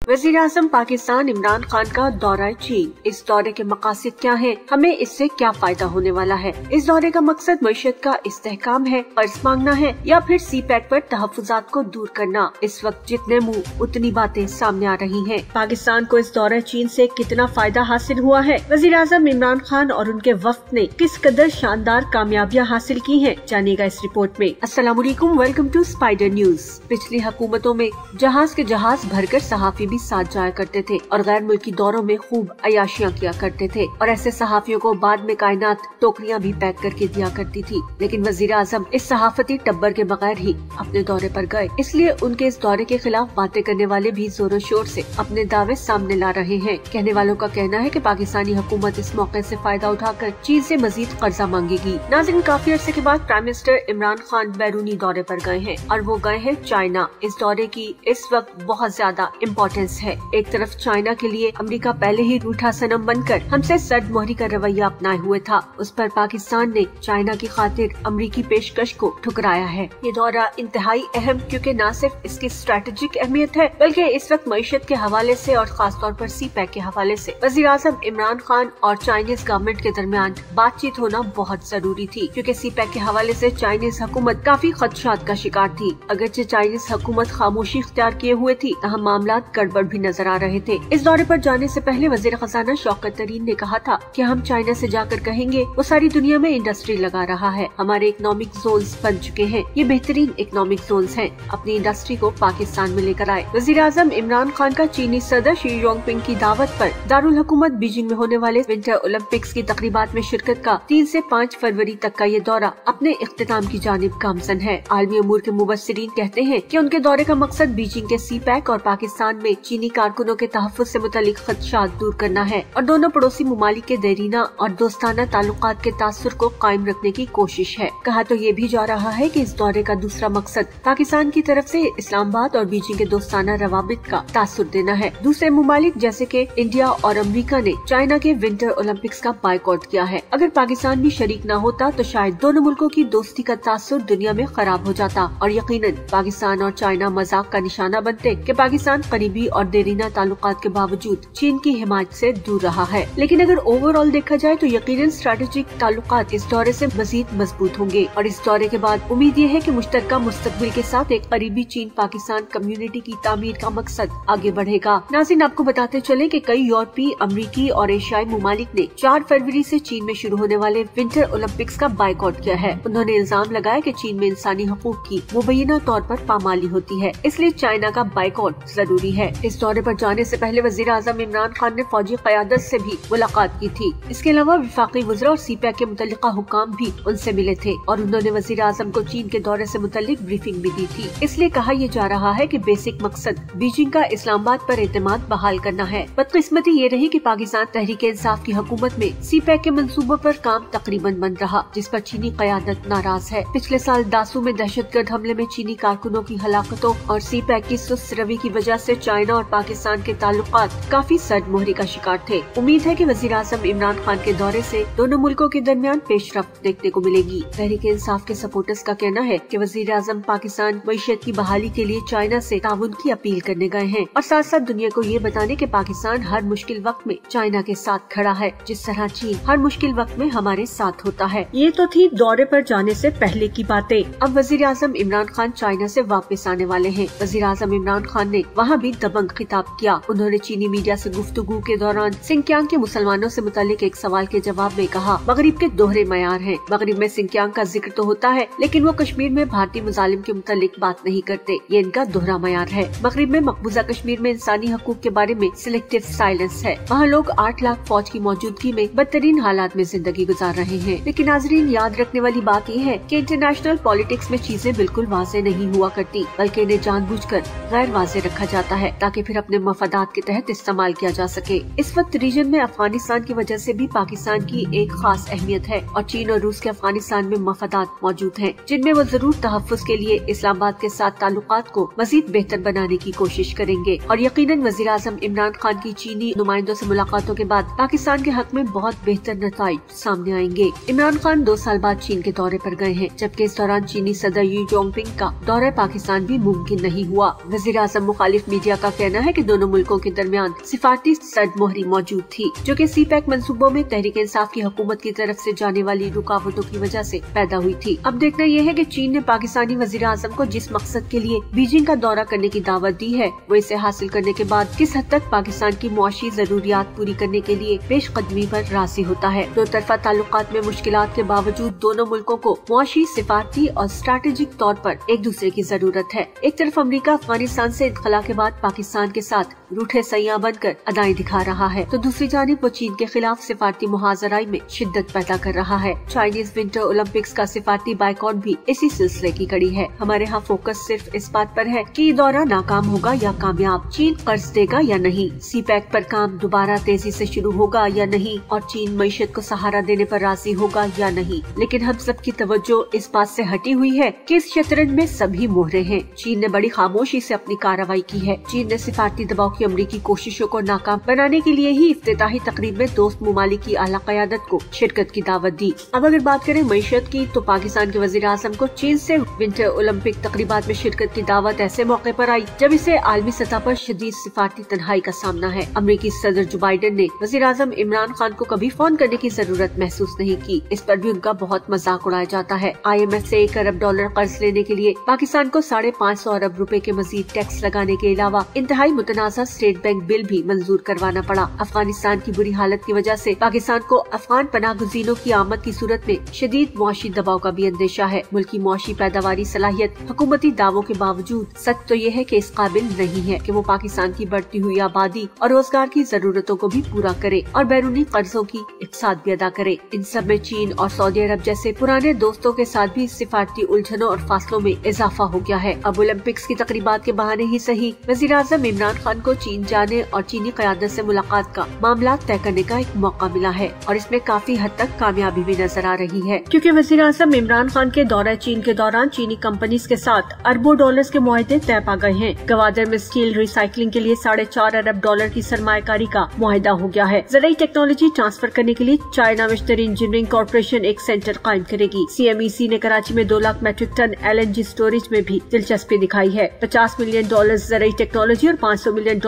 वजीर आजम पाकिस्तान इमरान खान का दौरा चीन। इस दौरे के मकासद क्या हैं? हमें इससे क्या फायदा होने वाला है? इस दौरे का मकसद मईशत का इस्तेहकाम है, कर्ज मांगना है या फिर सी पैक पर तहफ्फुजात को दूर करना? इस वक्त जितने मुंह उतनी बातें सामने आ रही हैं। पाकिस्तान को इस दौरा चीन से कितना फायदा हासिल हुआ है? वजीर आजम इमरान खान और उनके वफ्द ने किस कदर शानदार कामयाबियां हासिल की हैं? जानिएगा इस रिपोर्ट में। अस्सलाम वालेकुम, वेलकम टू स्पाइडर न्यूज। पिछली हुकूमतों में जहाज के जहाज भरकर सहाफी भी साथ जाया करते थे और गैर मुल्की दौरों में खूब अयाशियां किया करते थे और ऐसे सहाफियों को बाद में कायनात टोकरियां भी पैक करके दिया करती थी। लेकिन वजीर आजम इस सहाफती टब्बर के बगैर ही अपने दौरे पर गए, इसलिए उनके इस दौरे के खिलाफ बातें करने वाले भी जोरों शोर से अपने दावे सामने ला रहे हैं। कहने वालों का कहना है कि पाकिस्तानी हुकूमत इस मौके से फायदा उठाकर चीन से मजीद कर्जा मांगेगी। नाज़रीन, काफी अरसे के बाद प्राइम मिनिस्टर इमरान खान बैरूनी दौरे पर गए हैं और वो गए हैं चाइना। इस दौरे की इस वक्त बहुत ज्यादा इम्पोर्टेंस है। एक तरफ चाइना के लिए अमेरिका पहले ही रूठा सनम बनकर हमसे सद मोहरी का रवैया अपनाए हुए था, उस पर पाकिस्तान ने चाइना की खातिर अमेरिकी पेशकश को ठुकराया है। ये दौरा इंतहाई अहम क्योंकि न सिर्फ इसकी स्ट्रेटेजिक अहमियत है बल्कि इस वक्त मईशत के हवाले से और खास तौर पर सी पैक के हवाले से वजीर आजम इमरान खान और चाइनीज गवर्नमेंट के दरमियान बातचीत होना बहुत जरूरी थी, क्योंकि सी पैक के हवाले से चाइनीज हुकूमत काफी खदशात का शिकार थी। अगरचे चाइनीज हुकूमत खामोशी इख्तियार किए हुए थी, तहम मामला गड़बड़ भी नजर आ रहे थे। इस दौरे पर जाने से पहले वजीर खजाना शौकत तरीन ने कहा था कि हम चाइना से जाकर कहेंगे वो सारी दुनिया में इंडस्ट्री लगा रहा है, हमारे इकोनॉमिक जोन्स बन चुके हैं, ये बेहतरीन इकोनॉमिक जोन्स हैं, अपनी इंडस्ट्री को पाकिस्तान में लेकर आए। वजीर आजम इमरान खान का चीनी सदर शी जिनपिंग की दावत पर दारुल हुकूमत बीजिंग में होने वाले विंटर ओलंपिक्स की तकरीबात में शिरकत का 3 से 5 फरवरी तक का ये दौरा अपने इख्तिताम की जानिब गामजन है। आलमी अमूर के मुबस्सिरीन कहते हैं कि उनके दौरे का मकसद बीजिंग के सी पैक और पाकिस्तान में चीनी कारकुनों के तहफ्फुज़ से मुतालिक खदशात दूर करना है और दोनों पड़ोसी मुमालिक के देरीना और दोस्ताना ताल्लुकात के तासुर को कायम रखने की कोशिश है। कहा तो ये भी जा रहा है कि इस दौरे का दूसरा मकसद पाकिस्तान की तरफ से इस्लामाबाद और बीजिंग के दोस्ताना रवाबित का तासुर देना है। दूसरे मुमालिक जैसे कि इंडिया और अमेरिका ने चाइना के विंटर ओलंपिक्स का बायकॉट किया है। अगर पाकिस्तान भी शरीक न होता तो शायद दोनों मुल्कों की दोस्ती का तासुर दुनिया में खराब हो जाता और यकीनन पाकिस्तान और चाइना मजाक का निशाना बनते कि पाकिस्तान करीबी और देरीना ताल्लुकात के बावजूद चीन की हिमायत से दूर रहा है। लेकिन अगर ओवरऑल देखा जाए तो यकीनन स्ट्रेटेजिक ताल्लुकात इस दौरे से मजीद मजबूत होंगे और इस दौरे के बाद उम्मीद ये है कि मुश्तरका मुस्तकबिल के साथ एक करीबी चीन पाकिस्तान कम्युनिटी की तामीर का मकसद आगे बढ़ेगा। नाज़रीन, आपको बताते चले कि कई यूरोपीय, अमरीकी और एशियाई मुमालिक ने 4 फरवरी से चीन में शुरू होने वाले विंटर ओलंपिक्स का बायकॉट किया है। उन्होंने इल्जाम लगाया कि चीन में इंसानी हकूक की मुबैना तौर पर पामाली होती है, इसलिए चाइना का बायकॉट जरूरी है। इस दौरे पर जाने से पहले वजीर आजम इमरान खान ने फौजी क़यादत से भी मुलाकात की थी। इसके अलावा विफाकी वज़रा और सी पैक के मुतल्लिका हुकाम भी उनसे मिले थे और उन्होंने वजीर आजम को चीन के दौरे से मुतल्लिक ब्रीफिंग भी दी थी। इसलिए कहा यह जा रहा है कि बेसिक मकसद बीजिंग का इस्लामाबाद पर एतमाद बहाल करना है। बदकिस्मती ये रही कि पाकिस्तान तहरीक इंसाफ की हुकूमत में सी पैक के मंसूबों पर काम तकरीबन बंद रहा, जिस पर चीनी क़यादत नाराज है। पिछले साल दासू में दहशतगर्द हमले में चीनी कारकुनों की हलाकतों और सी पैक की सुस्त रवि की वजह से चाइना और पाकिस्तान के ताल्लुकात काफी सद मोहरी का शिकार थे। उम्मीद है कि वजीर आजम इमरान खान के दौरे से दोनों मुल्कों के दरमियान पेशरफ्त देखने को मिलेगी। तहरीक इंसाफ के सपोर्टर्स का कहना है कि वजीर आजम पाकिस्तान मईशत की बहाली के लिए चाइना से ताउन की अपील करने गए हैं और साथ साथ दुनिया को ये बताने कि पाकिस्तान हर मुश्किल वक्त में चाइना के साथ खड़ा है, जिस तरह चीन हर मुश्किल वक्त में हमारे साथ होता है। ये तो थी दौरे पर जाने से पहले की बातें। अब वजीर आजम इमरान खान चाइना से वापस आने वाले हैं। वजीर आजम इमरान खान ने वहाँ भी दबंग खिताब किया। उन्होंने चीनी मीडिया से गुफ्तगू के दौरान सिंकियांग के मुसलमानों से मुतालिक एक सवाल के जवाब में कहा, मगरिब के दोहरे मयार हैं। मगरिब में सिंकियांग का जिक्र तो होता है, लेकिन वो कश्मीर में भारतीय मुजालिम के मुतालिक बात नहीं करते। ये इनका दोहरा मयार है। मगरिब में मकबूजा कश्मीर में इंसानी हकूक के बारे में सिलेक्टिव साइलेंस है। वहाँ लोग 8 लाख फौज की मौजूदगी में बदतरीन हालात में जिंदगी गुजार रहे हैं। लेकिन नाजरीन, याद रखने वाली बात ये है कि इंटरनेशनल पॉलिटिक्स में चीजें बिल्कुल वाज़ेह नहीं हुआ करती, बल्कि इन्हें जानबूझकर गैर वाज़ेह रखा जाता है ताकि फिर अपने मफादात के तहत इस्तेमाल किया जा सके। इस वक्त रीजन में अफगानिस्तान की वजह से भी पाकिस्तान की एक खास अहमियत है और चीन और रूस के अफगानिस्तान में मफादात मौजूद हैं, जिनमें वो जरूर तहफ्फुज़ के लिए इस्लामाबाद के साथ ताल्लुकात को मजीद बेहतर बनाने की कोशिश करेंगे। और यकीनन वज़ीर आज़म इमरान खान की चीनी नुमाइंदों से मुलाकातों के बाद पाकिस्तान के हक में बहुत बेहतर नताइज सामने आएंगे। इमरान खान 2 साल बाद चीन के दौरे पर गए हैं, जबकि इस दौरान चीनी सदर शी जिनपिंग का दौरा पाकिस्तान भी मुमकिन नहीं हुआ। वज़ीर आज़म मुखालिफ मीडिया का कहना है कि दोनों मुल्कों के दरमियान सिफारती सदमोहरी मौजूद थी, जो कि सी पैक मंसूबों में तहरीक इंसाफ की हुकूमत की तरफ से जाने वाली रुकावटों की वजह से पैदा हुई थी। अब देखना यह है कि चीन ने पाकिस्तानी वजीर आजम को जिस मकसद के लिए बीजिंग का दौरा करने की दावत दी है, वो इसे हासिल करने के बाद किस हद तक पाकिस्तान की मुआशी जरूरियात पूरी करने के लिए पेशकदमी पर राजी होता है। दो तरफा ताल्लुकात में मुश्किलात के बावजूद दोनों मुल्कों को मुआशी, सिफारती और स्ट्रैटेजिक तौर पर एक दूसरे की जरूरत है। एक तरफ अमेरिका अफगानिस्तान से इनखला के बाद पाकिस्तान के साथ रूठे सैयां बनकर अदाएं दिखा रहा है, तो दूसरी जानिब वो चीन के खिलाफ सिफारती मुहाजराई में शिद्दत पैदा कर रहा है। चाइनीज विंटर ओलंपिक्स का सिफारती बाइकॉट भी इसी सिलसिले की कड़ी है। हमारे यहाँ फोकस सिर्फ इस बात पर है कि ये दौरा नाकाम होगा या कामयाब, चीन कर्ज देगा या नहीं, सी पैक पर काम दोबारा तेजी से शुरू होगा या नहीं, और चीन मईशत को सहारा देने पर राजी होगा या नहीं। लेकिन हम सब की तवज्जो इस बात से हटी हुई है कि इस शतरंज में सभी मोहरे हैं। चीन ने बड़ी खामोशी से अपनी कार्रवाई की है। चीन ने सिफारती दबाव की अमरीकी कोशिशों को नाकाम बनाने के लिए ही इफ्तिताही तकरीब में दोस्त मुमालिक की आला क़यादत को शिरकत की दावत दी। अब अगर बात करें मईशत की, तो पाकिस्तान के वज़ीर आज़म को चीन से विंटर ओलंपिक तकरीबात में शिरकत की दावत ऐसे मौके पर आई जब इसे आलमी सतह पर शदीद सिफारती तन्हाई का सामना है। अमरीकी सदर जो बाइडेन ने वज़ीर आज़म इमरान खान को कभी फोन करने की जरूरत महसूस नहीं की। इस पर भी उनका बहुत मजाक उड़ाया जाता है। IMF से $1 अरब कर्ज लेने के लिए पाकिस्तान को 550 अरब रुपए के मजीद टैक्स लगाने के अलावा इंतहाई मुतनाज़ा स्टेट बैंक बिल भी मंजूर करवाना पड़ा। अफगानिस्तान की बुरी हालत की वजह से पाकिस्तान को अफगान पनाहगज़ीनों की आमद की सूरत में शदीद मुआशी दबाव का भी अंदेशा है। मुल्क की मुआशी पैदावारी सलाहियत हुकूमती दावों के बावजूद सच तो ये है कि इस काबिल नहीं है कि वो पाकिस्तान की बढ़ती हुई आबादी और रोजगार की जरूरतों को भी पूरा करे और बैरूनी कर्जों की इक़साद भी अदा करे। इन सब में चीन और सऊदी अरब जैसे पुराने दोस्तों के साथ भी सिफारती उलझनों और फासलों में इजाफा हो गया है। अब ओलंपिक्स की तकरीबात के बहाने ही सही, वज़ीर आज़म इमरान खान को चीन जाने और चीनी क़यादत से मुलाकात का मामला तय करने का एक मौका मिला है और इसमें काफी हद तक कामयाबी भी नजर आ रही है, क्योंकि वज़ीर आज़म इमरान खान के दौरा चीन के दौरान चीनी कंपनीज के साथ अरबों डॉलर्स के मुआहदे तय पा गए हैं। गवादर में स्टील रिसाइकलिंग के लिए $4.5 अरब की सरमायाकारी का मुआहदा हो गया है। ज़राई टेक्नोलॉजी ट्रांसफर करने के लिए चाइना मिशनरी इंजीनियरिंग कॉर्पोरेशन एक सेंटर कायम करेगी। CMEC ने कराची में 2 lakh metric tonne LNG storage में भी दिलचस्पी दिखाई है। $50 मिलियन ज़राई टेक्नोलॉजी और $500 मिलियन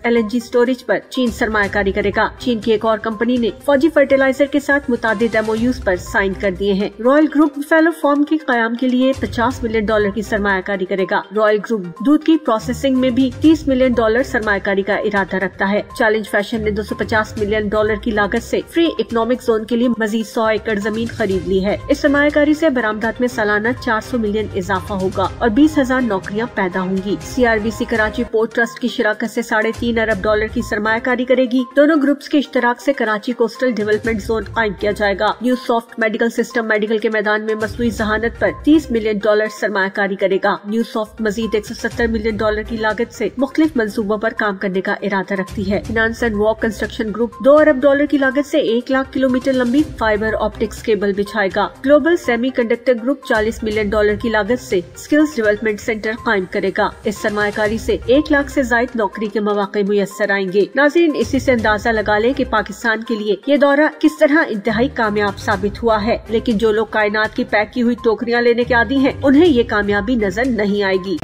LNG स्टोरेज पर चीन सरमायाकारी करेगा। चीन की एक और कंपनी ने फौजी फर्टिलाइजर के साथ मुतादिद MOUs पर साइन कर दिए हैं। रॉयल ग्रुप बफेलो फार्म के कयाम के लिए $50 मिलियन की सरमायाकारी करेगा। रॉयल ग्रुप दूध की प्रोसेसिंग में भी $30 मिलियन सरमायाकारी का इरादा रखता है। चैलेंज फैशन ने $250 मिलियन की लागत से फ्री इकोनॉमिक जोन के लिए मजीद 100 एकड़ जमीन खरीद ली है। इस सरमायाकारी से बरामदात में सालाना 400 मिलियन इजाफा होगा और 20,000 नौकरियां पैदा होंगी। CRBC कराची पोर्ट ट्रस्ट की शिराकत से $3.5 अरब की सरमायाकारी करेगी। दोनों ग्रुप्स के इश्तराक से कराची कोस्टल डेवलपमेंट जोन कायम किया जाएगा। New soft medical system medical के मैदान में मसनूई जहानत पर $30 मिलियन सरमायाकारी करेगा। न्यू सॉफ्ट मजीद $170 मिलियन की लागत से मुख्तलिफ मंसूबों पर काम करने का इरादा रखती है। Finance and walk construction group $2 अरब की लागत से 1 लाख किलोमीटर लंबी फाइबर ऑप्टिक्स केबल बिछाएगा। ग्लोबल सेमीकंडक्टर ग्रुप $40 मिलियन की लागत से स्किल्स डेवलपमेंट सेंटर कायम करेगा। इस सरमायाकारी से 1 लाख से ज्यादा नौकरी के मौके मुयस्सर आएंगे। नाज़रीन, इसी से अंदाजा लगा ले कि पाकिस्तान के लिए ये दौरा किस तरह इंतहाई कामयाब साबित हुआ है। लेकिन जो लोग कायनात की पैक की हुई टोकरियां लेने के आदी हैं, उन्हें ये कामयाबी नजर नहीं आएगी।